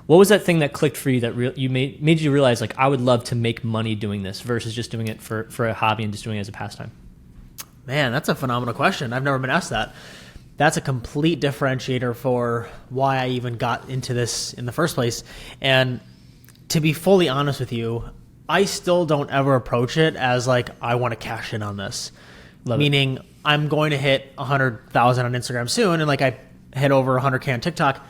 What was that thing that clicked for you that you made you realize, like, I would love to make money doing this versus just doing it for a hobby and just doing it as a pastime? Man, that's a phenomenal question. I've never been asked that. That's a complete differentiator for why I even got into this in the first place. And to be fully honest with you, I still don't ever approach it as like, I want to cash in on this. Meaning I'm going to hit 100,000 on Instagram soon. And like I hit over 100K on TikTok.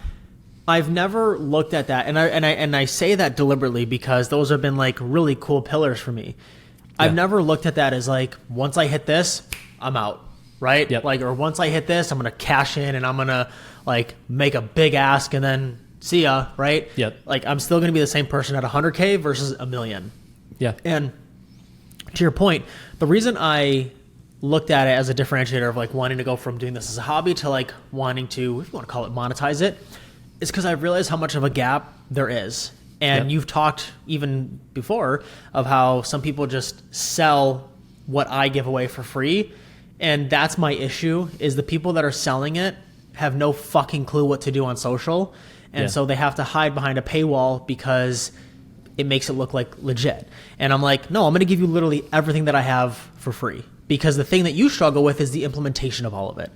I've never looked at that. And I say that deliberately because those have been like really cool pillars for me. Yeah. I've never looked at that as like, once I hit this, I'm out. Right? Yep. Like, or once I hit this, I'm going to cash in and I'm going to like make a big ask and then see ya. Right? Yep. Like I'm still going to be the same person at 100K versus $1 million. Yeah. And to your point, the reason I looked at it as a differentiator of like wanting to go from doing this as a hobby to like wanting to, if you want to call it, monetize it, is because I've realized how much of a gap there is. And you've talked even before of how some people just sell what I give away for free. And that's my issue, is the people that are selling it have no fucking clue what to do on social. And so they have to hide behind a paywall because it makes it look like legit. And I'm like, no, I'm going to give you literally everything that I have for free. Because the thing that you struggle with is the implementation of all of it.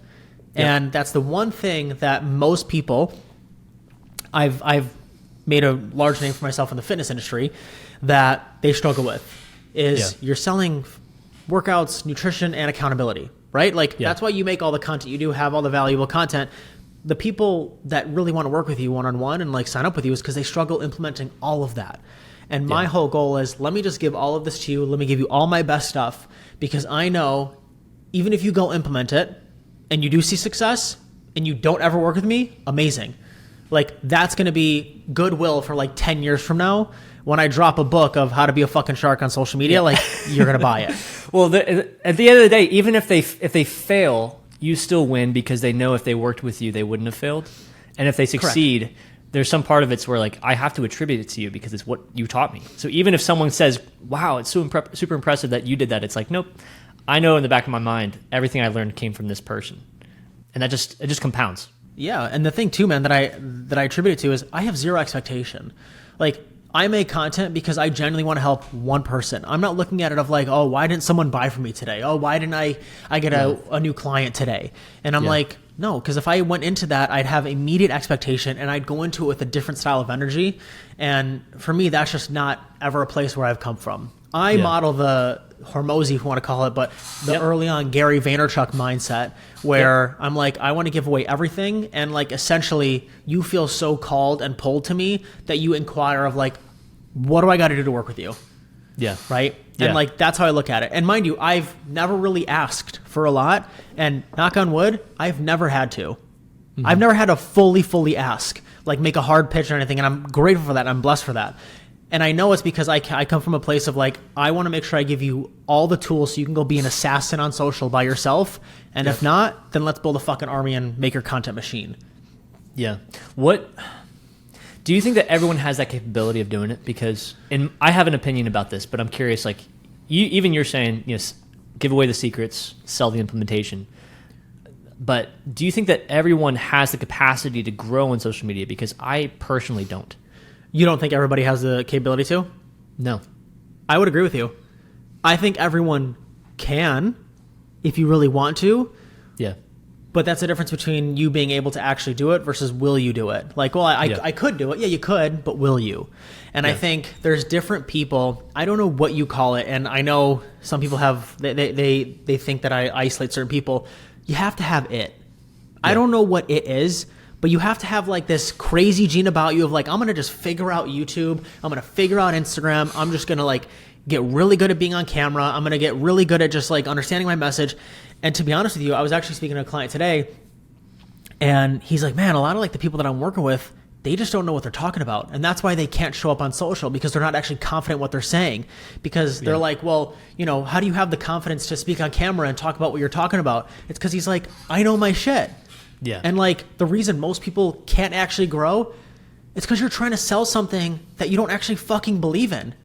And that's the one thing that most people, I've made a large name for myself in the fitness industry, that they struggle with is you're selling workouts, nutrition, and accountability, right? Like that's why you make all the content you do, have all the valuable content. The people that really want to work with you one-on-one and like sign up with you is because they struggle implementing all of that. And my whole goal is, let me just give all of this to you. Let me give you all my best stuff, because I know even if you go implement it and you do see success and you don't ever work with me, amazing. Like that's going to be goodwill for like 10 years from now. When I drop a book of how to be a fucking shark on social media, like you're going to buy it. Well, at the end of the day, even if they fail, you still win, because they know if they worked with you, they wouldn't have failed. And if they succeed, there's some part of it's where like, I have to attribute it to you because it's what you taught me. So even if someone says, wow, it's so super impressive that you did that, it's like, nope, I know in the back of my mind, everything I learned came from this person. And it just compounds. Yeah. And the thing too, man, that I attribute it to is I have zero expectation. Like, I make content because I genuinely want to help one person. I'm not looking at it of like, oh, why didn't someone buy from me today? Oh, why didn't I get a new client today? And I'm like, no, because if I went into that, I'd have immediate expectation and I'd go into it with a different style of energy. And for me, that's just not ever a place where I've come from. I model the Hormozy, if you want to call it, but the early on Gary Vaynerchuk mindset where I'm like, I want to give away everything. And like, essentially you feel so called and pulled to me that you inquire of like, what do I got to do to work with you? Yeah. Right. Yeah. And like, that's how I look at it. And mind you, I've never really asked for a lot, and knock on wood, I've never had to. Mm-hmm. I've never had to fully ask, like make a hard pitch or anything. And I'm grateful for that. I'm blessed for that. And I know it's because I come from a place of like, I want to make sure I give you all the tools so you can go be an assassin on social by yourself. And if not, then let's build a fucking army and make your content machine. Yeah. What do you think that everyone has that capability of doing it? Because, and I have an opinion about this, but I'm curious, like you're saying, give away the secrets, sell the implementation. But do you think that everyone has the capacity to grow on social media? Because I personally don't. You don't think everybody has the capability to? No. I would agree with you. I think everyone can if you really want to. Yeah. But that's the difference between you being able to actually do it versus will you do it. Like, well, I could do it. Yeah, you could, but will you? And I think there's different people. I don't know what you call it. And I know some people have, they think that I isolate certain people. You have to have it. Yeah. I don't know what it is. But you have to have like this crazy gene about you of like, I'm going to just figure out YouTube. I'm going to figure out Instagram. I'm just going to like get really good at being on camera. I'm going to get really good at just like understanding my message. And to be honest with you, I was actually speaking to a client today and he's like, man, a lot of like the people that I'm working with, they just don't know what they're talking about. And that's why they can't show up on social, because they're not actually confident what they're saying, because they're like, well, how do you have the confidence to speak on camera and talk about what you're talking about? It's because he's like, I know my shit. Yeah. And like the reason most people can't actually grow, it's because you're trying to sell something that you don't actually fucking believe in.